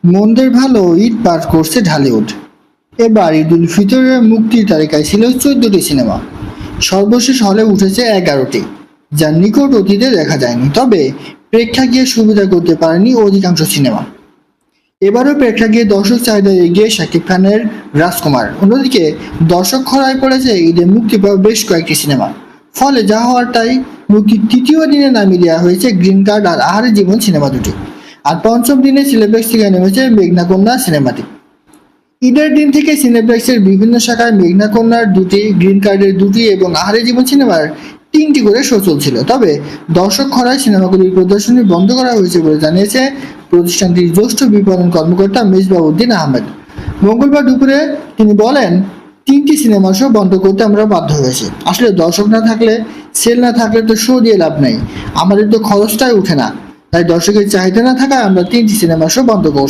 মন্দের ভালো ঈদ পার করছে ঢালিউড। এবার ঈদ উল ফিতরের মুক্তির তালিকায় ছিল 14টি সিনেমা। সর্বশেষ হলে উঠেছে 11টি, যা নিকট অতীতে দেখা যায়নি। তবে প্রেক্ষাগৃহে সুবিধা করতে পারেনি অধিকাংশ সিনেমা। এবারও প্রেক্ষাগৃহে দর্শক চাহিদা এগিয়ে শাকিব খানের রাজকুমার। অন্যদিকে দর্শক খরায় পড়েছে ঈদে মুক্তি পাওয়া বেশ কয়েকটি সিনেমা। ফলে যা হওয়ার তাই, মুক্তির তৃতীয় দিনে নামিয়ে দেওয়া হয়েছে গ্রিন কার্ড আর আহারে জীবন সিনেমা দুটি। আর পঞ্চম দিনে সিনেপ্লেক্স থেকে নেমেছে মেঘনা কন্যা সিনেমাটি। ঈদের দিন থেকে সিনেপ্লেক্সের বিভিন্ন শাখায় মেঘনা কন্যার দুটি, গ্রিন কার্ডের দুটি এবং আহারে জীবন সিনেমার 3টি করে শো চলছিল। তবে দর্শক খরায় সিনেমাগুলির প্রদর্শনী বন্ধ করা হয়েছে বলে জানিয়েছে প্রতিষ্ঠানটির জ্যেষ্ঠ বিপণন কর্মকর্তা মেজবাউদ্দিন আহমেদ। মঙ্গলবার দুপুরে তিনি বলেন, 3টি সিনেমা শো বন্ধ করতে আমরা বাধ্য হয়েছি। আসলে দর্শক না থাকলে, সেল না থাকলে তো শো দিয়ে লাভ নেই, আমাদের তো খরচটাই উঠে না। তাই দর্শকের চাহিদা না থাকায় আমরা 3টি সিনেমা শো বন্ধ করছি।